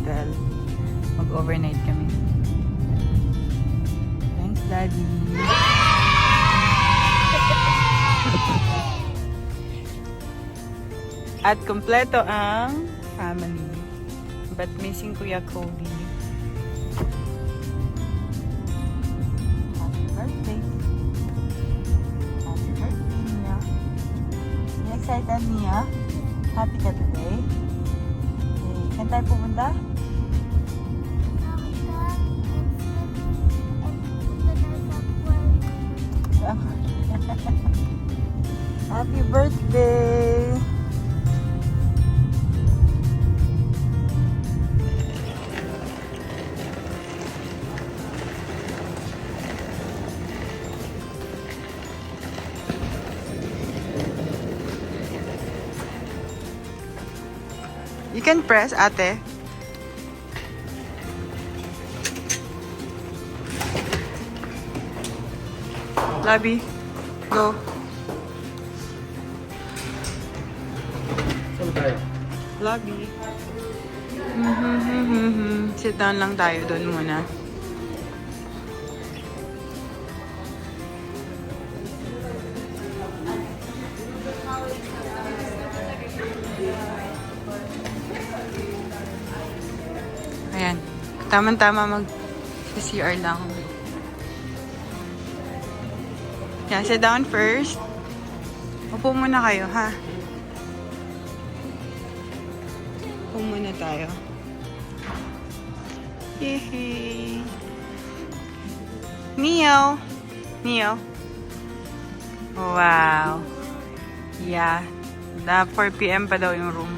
hotel. Mag-overnight kami. Thanks, Daddy. At kompleto ang family. But missing Kuya Cody. Happy birthday. Happy birthday, Nia. You excited, Nia? Happy ka today? Okay. Saan tayo pupunta? Happy birthday! You can press, ate. Labi, go. Lobby. Sit down lang tayo doon muna. Ayan. Tama-tama mag-CR lang. Yeah, sit down first. Upo muna kayo, ha? Upo muna tayo. Yehey! Neo! Neo! Wow! Yeah. 4 PM pa daw yung room.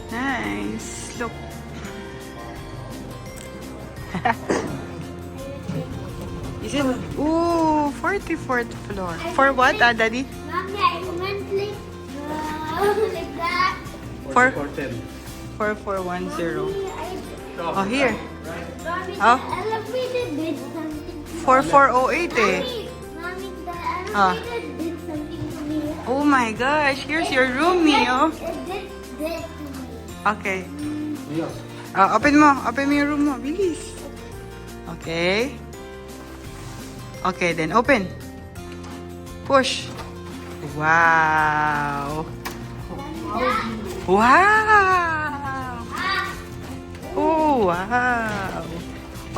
Nice! Look! Is it? Ooh, 44th floor. For what, Daddy? Mommy, I went like that. 4410. Mommy, Oh, here. Mommy, Oh. the elevator did something. 4408 eh. Mommy, the Ah. elevator did something to me. Oh my gosh, here's your room, Neo. It did that to me. Okay. Open mo yung room mo. Bilis. Okay. Okay, then open. Push. Wow. Wow. Oh, wow.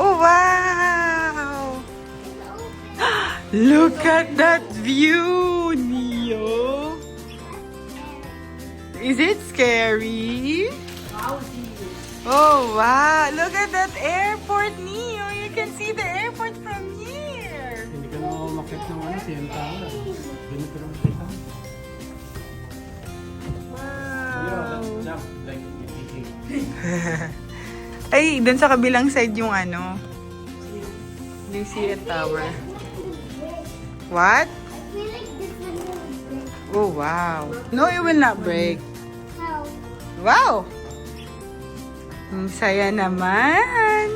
Oh, wow. Look at that view, Neo. Is it scary? Oh, wow. Look at that airport, Neo. You can see the airport from here. Hindi ka na makit ng CN Tower. Ganito lang kita. Wow. Jump like eating. Ay, dun sa kabilang side yung ano. Yung CN Tower. What? I feel like this one will break. Oh, wow. No, it will not break. How? Wow! Ang saya naman.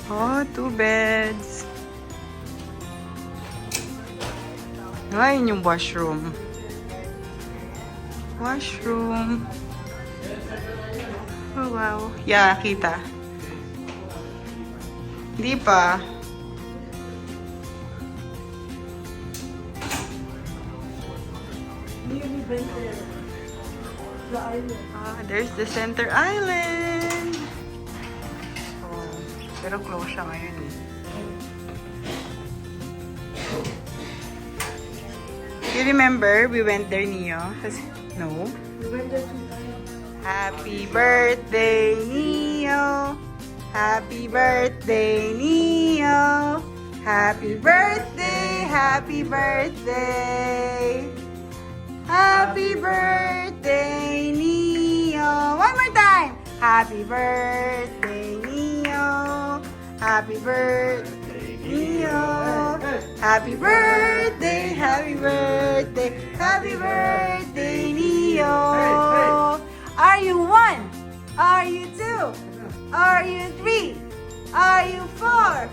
Oh, 2 beds. Ayun yung washroom. Washroom. Oh, wow. Yeah, kita. Hindi pa. There's the center island. Oh, pero close siya ngayon eh. You remember we went there, Neo? No? We went there 2 times. Happy birthday, Neo! Happy birthday, Neo! Happy birthday! Happy birthday! Happy birthday, Neo! One more time! Happy birthday, Neo! Happy birthday, Neo! Happy birthday, happy birthday, happy birthday, Neo! Are you 1? Are you 2? Are you 3? Are you 4?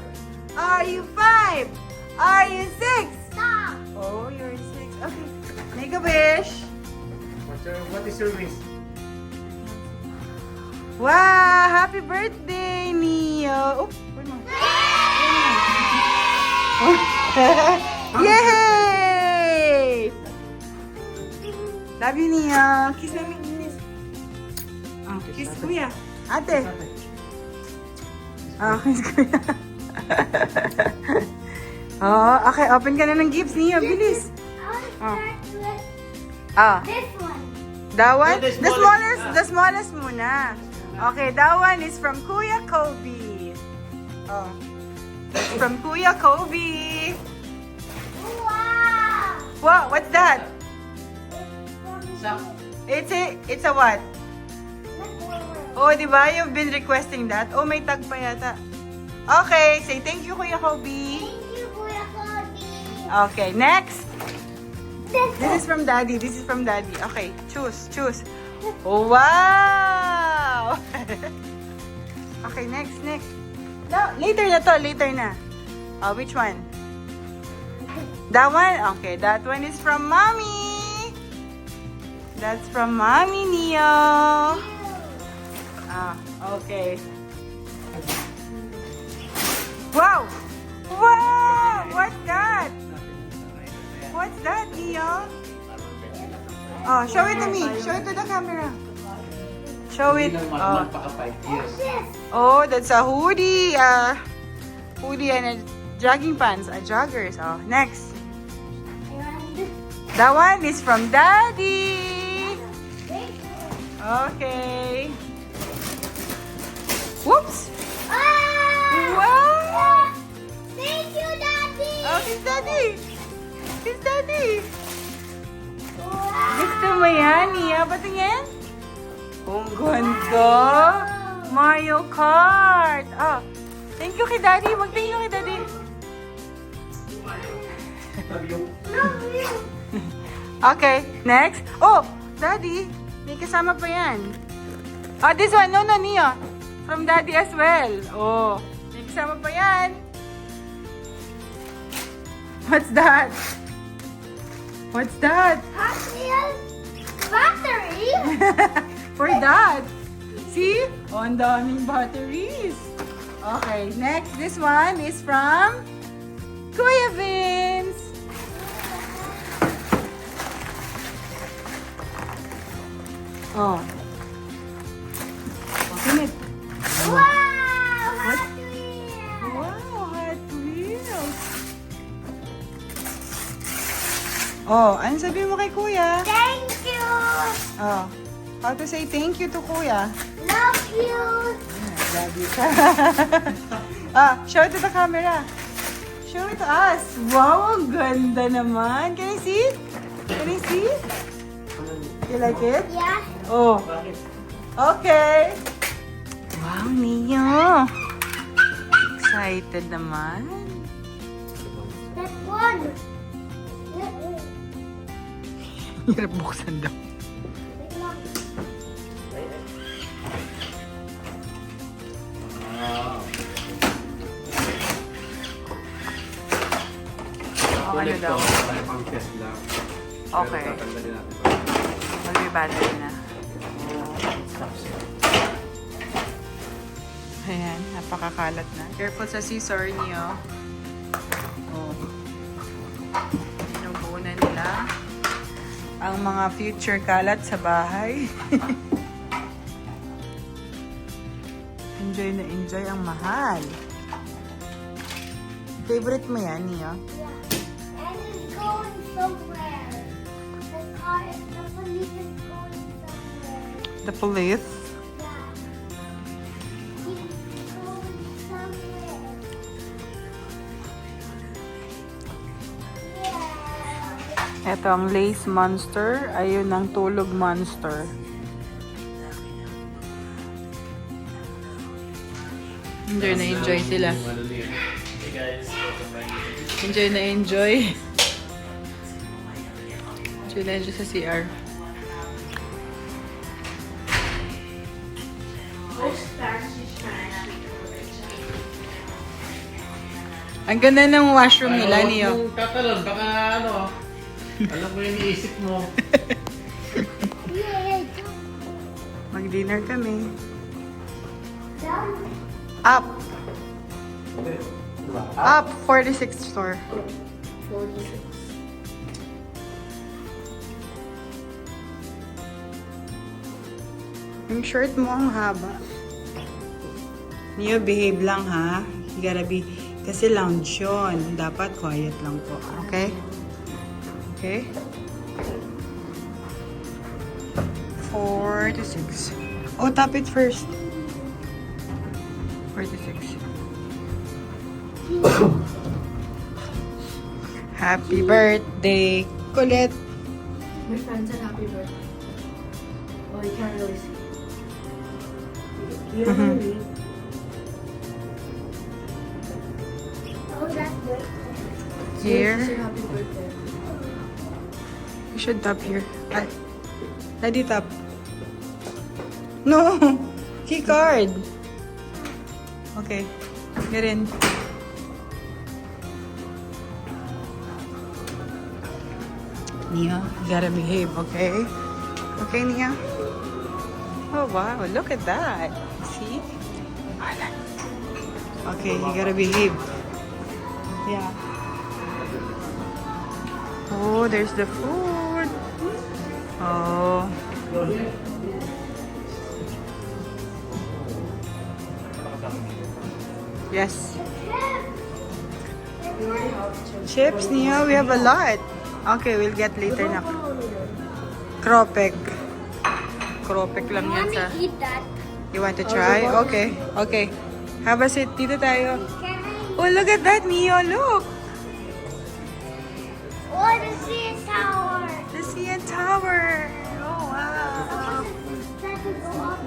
Are you 5? Are you 6? Stop! Oh, you're 6. Okay. Make a wish. What is your wish? Wow! Happy birthday, Neo! Oh, wait mo. Yay! Love you, Neo. Kiss me. Oh, kiss Kuya. Ate. Oh, kiss Kuya. Oh, okay. Open ka na ng gifts, Neo. Bilis. I'll start with Ah. this one. That one? The The smallest, the smallest muna. Okay, that one is from Kuya Kobe. Oh. That's from Kuya Kobe. Wow! Wow, what's that? Sak. It's a what? Oh, di ba? You've been requesting that. Oh, may tag pa yata. Okay, say thank you, Kuya Kobe. Thank you, Kuya Kobe. Okay, next. This This is from Daddy. This is from Daddy. Okay, choose. Oh, wow! Okay, next. No, later na to, later na. Oh, which one? That one? Okay, that one is from Mommy. That's from Mommy, Neo. Ah, okay. Wow! Wow! What's that? What's that, Neo? Oh, show it to me. Show it to the camera. Show it. Oh, Magpaka 5 years. oh that's a hoodie. Hoodie and a jogging pants. Joggers. Oh, next. and That one is from Daddy. this. Okay. Whoops. Ah! Wow. Thank you, Daddy. Oh, it's Daddy. It's Daddy. Wow. Gusto mo yan, Nia? Patingin? Ang ganda. Mario Kart. Oh, thank you kay Daddy. Mag-thank you kay Daddy. Love you. Love you. Okay, next. Oh, Daddy, may kasama pa yan. Oh, this one. No, Nia. From Daddy as well. Oh, may kasama pa yan. What's that? What's that? Hot Wheels battery. For that. See? Oh, ang daming batteries. Okay, next. This one is from Kuya Vince. Oh. Open it. Wow. Hot Wheels. Wow, Hot Wheels. Oh, ano sabihin mo kay Kuya? Thank you. Oh, how to say thank you to Kuya? Love you. Love you. Show it to the camera. Show it to us. Wow, ang ganda naman. Can I see? Can I see? You like it? Yeah. Oh, Bakit? okay. Wow, Neo. Excited naman. That one. Hirap buksan daw. Wait lang. Oh, ano daw? Pang test lang. Okay. Pero tatanggalin natin ito. Mag-battery na. Ayan, napakakalat na. Careful sa scissor niyo. Oh. Binubuo na nila ang mga future kalat sa bahay. Enjoy na enjoy ang mahal. Favorite mo yan, Nia? Yeah. And it's going somewhere. The car is the police is going somewhere. The police. Yeah. He's going somewhere. Yeah. Ito ang lace monster. Ayun ang tulog monster. Enjoy na enjoy sila. Ano niya? Hey guys, welcome back. Enjoy na enjoy. Enjoy na enjoy sa CR. Ang ganda ng washroom nila, Neo. Kung tatalon, baka ano. Alam mo yung iniisip mo. Yeah, Mag-dinner kami. down. Up! Diba? Up! 46th floor. 46. Yung shirt mo ang haba. Neo, behave lang ha. You gotta be... Kasi lounge yun. Dapat quiet lang po. Okay? Okay? 4 to 6. Oh, tap it first. 46. Happy birthday, Colette. My friend said happy birthday. Oh, you can't really see. You don't know me. Oh, that's good. Here. She said happy birthday. You should tap here. Ah, Daddy tap. No! Key card. Okay. Get in. Nia, you gotta behave, okay? Okay, Nia? Oh, wow. Look at that. See? Okay, you gotta behave. Yeah. Oh, there's the food. Oh. Yes. We already have chips. Chips, Nia, we have a lot. Okay, we'll get later na. Kropek. Kropek lang yan Mommy, sa... eat that. You want to try? Okay. Okay. Have a seat. Dito tayo. Can I? Oh, look at that, Neo. Look. Oh, the CN Tower. The CN Tower. Oh, wow. Try to go up.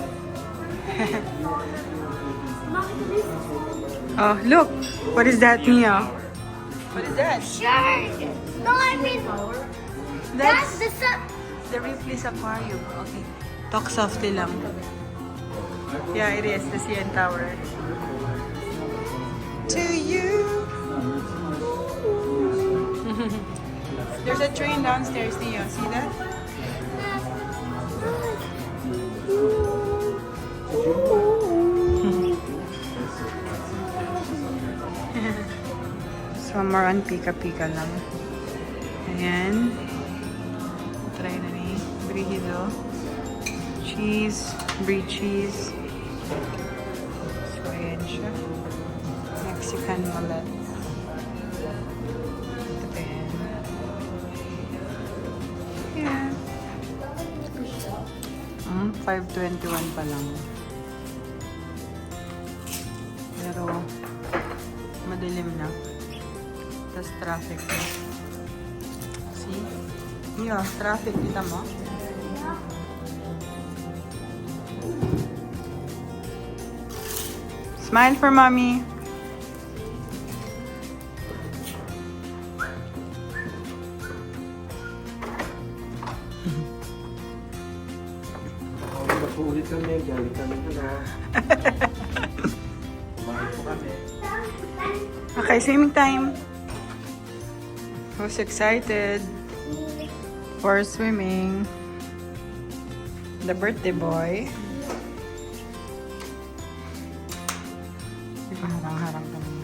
Mommy, this is Oh, look. What is that, Neo? What is that? shark. No, I mean, That's that's the sun. the Ripley's Aquarium. Okay. Talk softly lang. Yeah, it is. The CN Tower. To you. There's a train downstairs, Neo. See that? So, more on pika-pika lang. Ayan. Try na ni Brigido. Cheese. Brie cheese. So, ayan siya. Mexican mallet. Ito pa yan. Yeah. 5:21 pa lang. Pero, madilim na. Tapos traffic na. See? Yeah, traffic. Kita mo? Smile for mommy. Mapulit kami, galing kami na. Kumain po kami. Okay, swimming time. Who's excited for swimming? The birthday boy. Di ba harang-harang kami?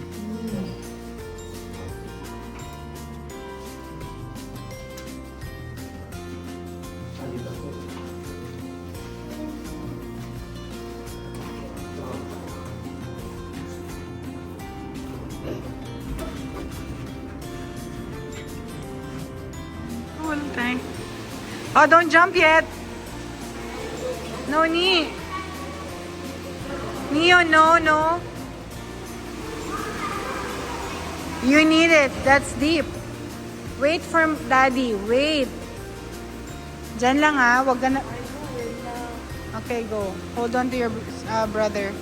Walang time. Oh, don't jump yet. No, Neo, no. You need it. That's deep. Wait for daddy. Wait. Diyan lang ha. Wag ka na. Okay, go. Hold on to your brother.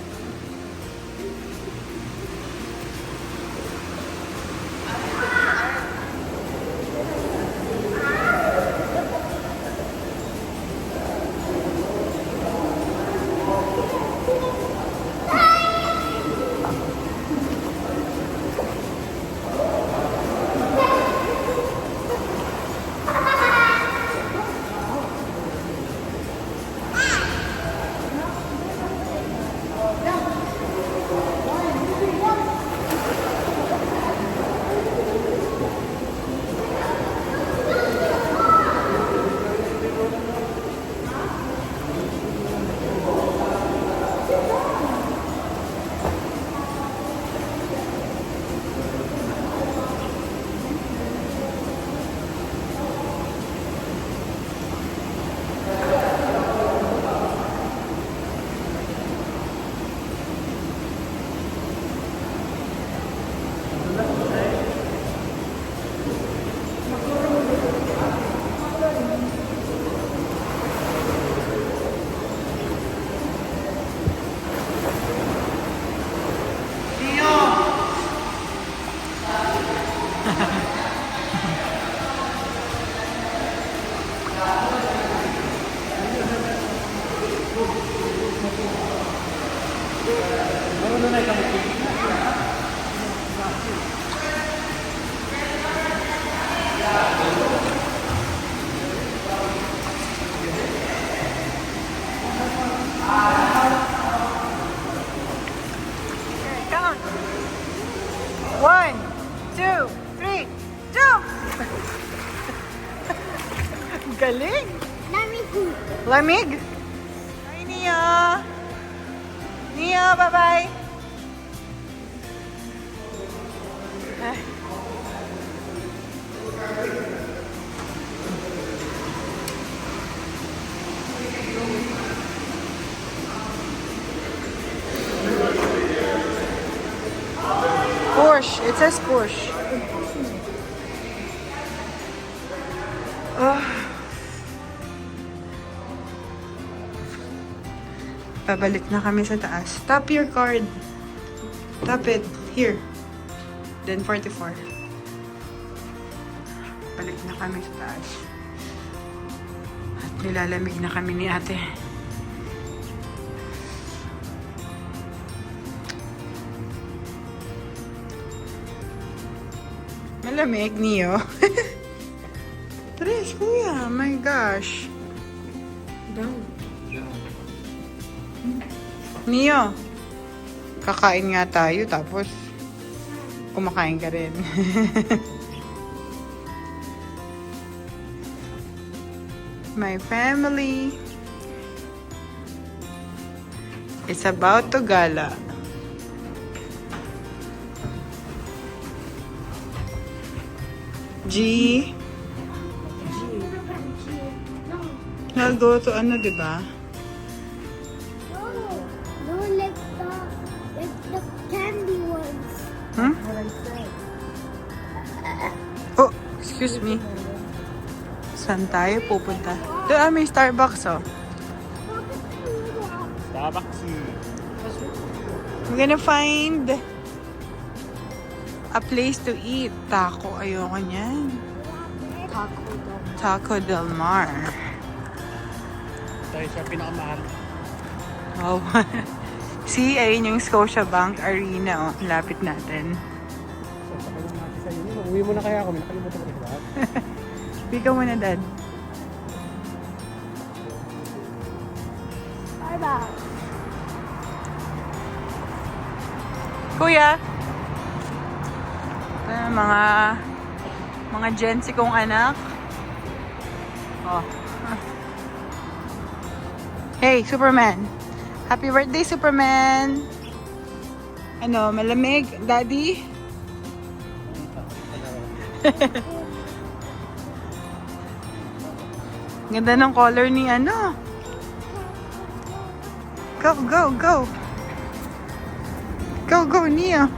Jump! Galing! Lamig? Hi, Nia! Nia, bye-bye! Ah. Push. It says push. Pabalik na kami sa taas. Tap your card. Tap it. Here. Then 44. Balik na kami sa taas. At nilalamig na kami ni ate. Malamig, Neo. Tres, kuya. My gosh. Down. Neo, kakain nga tayo tapos kumakain ka rin. My family is about to gala. G. I'll go to ano, diba? No, like the candy ones. Hmm? What I said. Oh, excuse me. Saan tayo pupunta? Doon, may Starbucks, oh. Starbucks. We're gonna find a place to eat. Taco, ayoko niyan. Taco Del Mar. Tayo siya pinakamahal. Wow. See, ayun yung Scotiabank Arena, oh. Lapit natin. So, pakilang natin sa inyo. Uwi mo na kaya ako. May nakalimutan ko na lahat. Bika mo na, Dad. Starbucks. Kuya! Ito na, mga Gen Z kong anak. Oh. Hey, Superman! Happy birthday, Superman! Ano, malamig? Daddy? Ganda ng color ni ano. Go, go, go! Go, go, Nia!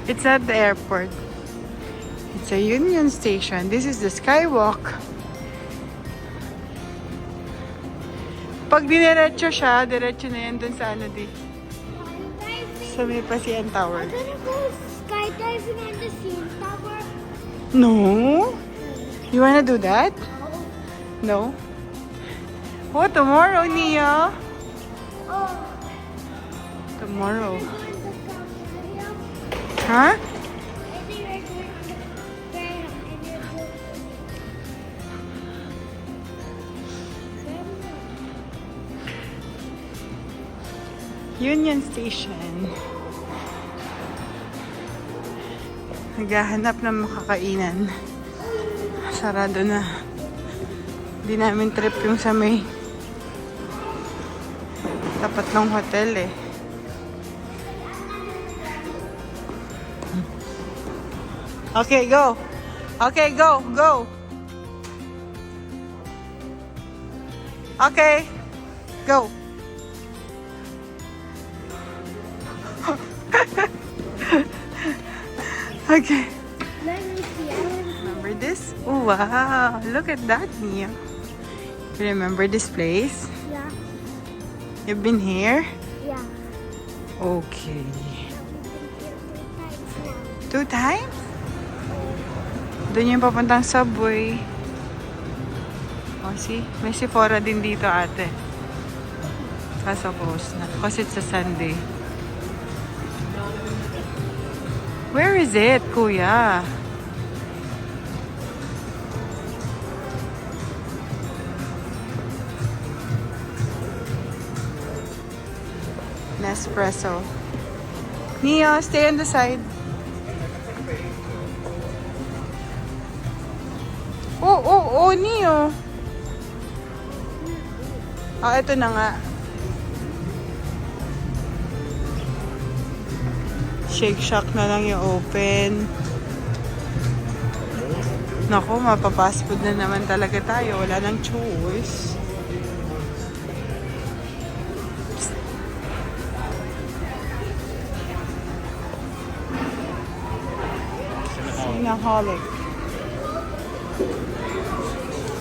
It's at the airport. It's a Union Station. This is the Skywalk. Pag diniretso siya, diretso na yan dun sa ano di. Sa may Pasian Tower. I'm gonna go skydiving on the CN Tower. No? You wanna do that? No? Oh, tomorrow, Nia. Oh, Tomorrow. we're going to California. Huh? I think we're going to Graham and you're going to Union Station. Naghahanap ng makakainan. Sarado na. Hindi namin trip yung sa may tapat ng hotel eh. Okay, go. Okay, go, go. Okay, go. Okay. Let me see. Remember this? Oh, wow. Look at that, Nia. Remember this place? Yeah, You've been here? yeah. Okay. We've been here 2 times now. 2 times? Doon yung papuntang subway. Oh, see? May Sephora din dito, ate. Kaso close na. Kasi it's a Sunday. Where is it, kuya? Nespresso. Neo, stay on the side. Oh, Neo. Ito na nga. Shake Shack na lang yung open. Naku, mapapast food na naman talaga tayo. Wala nang choice. Sinaholic.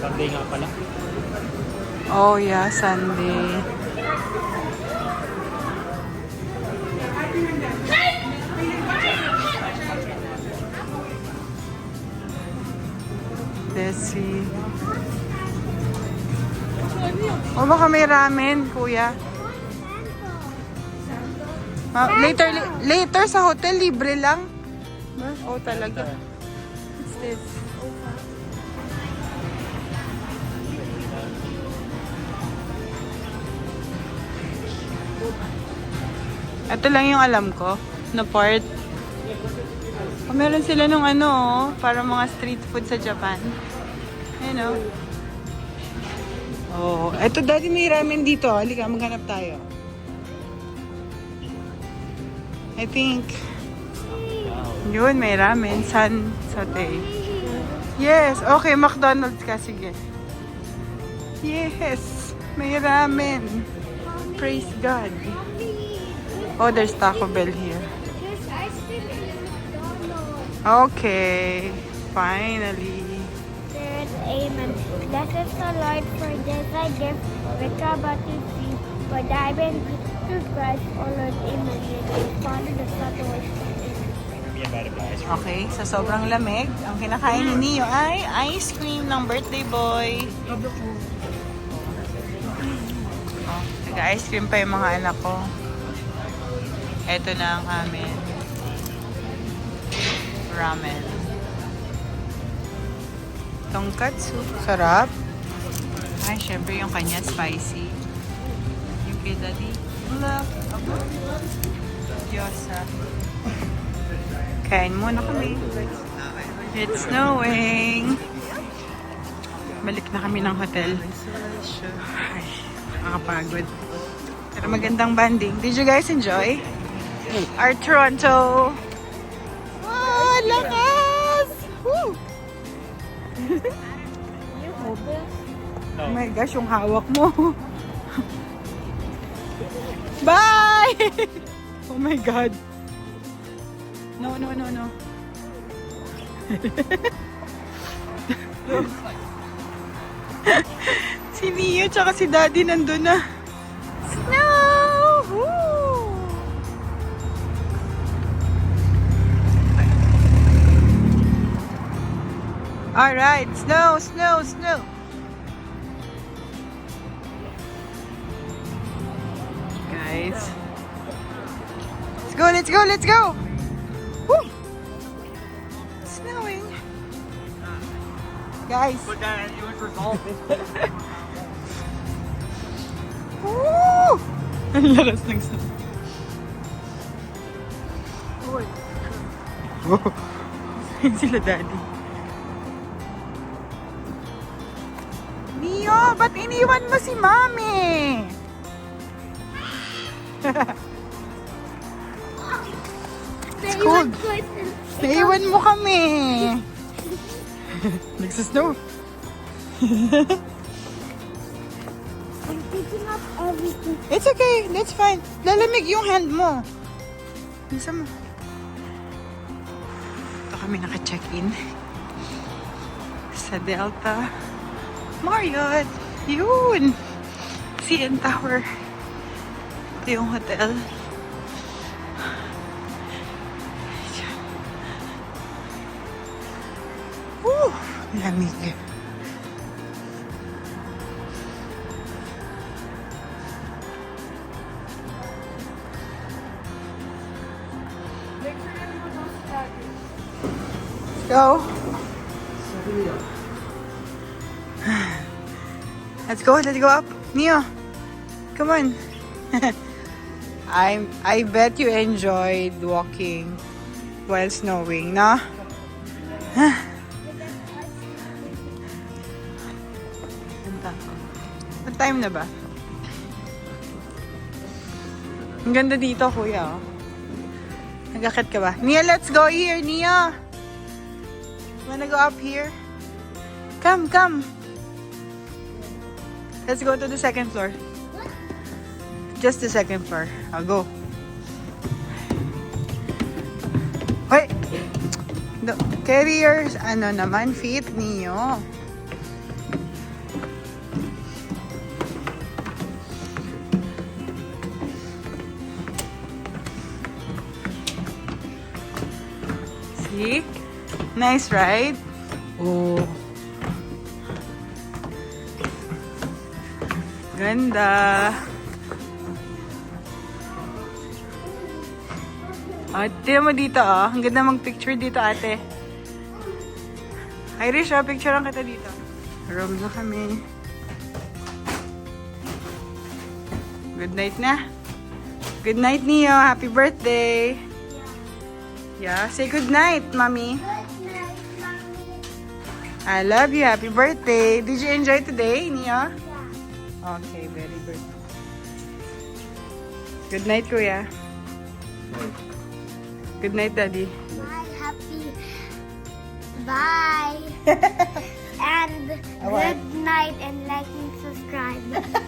Sunday nga pala. Oh yeah, Sunday. Let's see. O baka may ramen, kuya. Later sa hotel, libre lang. Oh, talaga. What's this? Ito lang yung alam ko na part. Oh, meron sila nung ano, oh, para mga street food sa Japan. Ayun, oh. Oh, eto daddy may ramen dito. Halika, maghanap tayo. I think yun, may ramen. San Satay. Yes, okay, McDonald's ka, sige. Yes, may ramen. Praise God. Oh, there's Taco Bell here. There's ice cream in the McDonald's. Okay, finally. There's Amen. Blessed is the Lord, for this I give Rika Batu free. For thy been Jesus Christ, O Lord, Amen. Father, the Son, the Holy Spirit. Okay, sa sobrang lamig, ang kinakain ni Neo ay ice cream ng birthday boy. Oh, nag-ice cream pa yung mga anak ko. Ito na ang amin. Ramen. Tonkatsu. Sarap. Ay, syempre yung kanya spicy. Yung kay daddy. Love. Diyosa. Kain muna kami. It's snowing. Balik na kami ng hotel. Ay, nakakapagod. Pero magandang banding. Did you guys enjoy our Toronto? Oh, lakas! Woo! You hold this? Oh my gosh, yung hawak mo. Bye! Oh my God. No. Si Neo tsaka si Daddy nandun na. Snow! Woo! Alright, snow. Guys. Let's go! Woo! Snowing. Guys. Woo! Ang lakas ng snow. Sila Daddy. Neo, ba't iniwan mo si Mami? It's cold. Naiwan mo kami. Nagsasnow. I'm picking up everything. It's okay. That's fine. Lalamig yung hand mo. Bisa mo. Ito kami naka-check-in. Sa Delta Marriott. Yun. CN Tower. Ito yung hotel. Woo! Lamig. Go. Let's go up. Neo, come on. I bet you enjoyed walking while snowing, no? What time na ba? Ang ganda dito, kuya. Oh. Nagakit ka ba? Nia, let's go here, Nia. Wanna go up here? Come. Let's go to the second floor. Just the second floor. I'll go. Wait! Carry your, feet, Neo. See? Nice, right? Oh. Ganda. Ate mo dito, oh. Ang ganda mag-picture dito, ate. Irish, oh. Picturean kita dito. Room na kami. Good night na. Good night, Neo. Happy birthday. Yeah, say good night, Mommy. Good night, Mommy. I love you. Happy birthday. Did you enjoy today, Neo? Yeah. Okay, very good. Good night, Kuya. Good night, Daddy. Bye, happy. Bye. And good night and like and subscribe.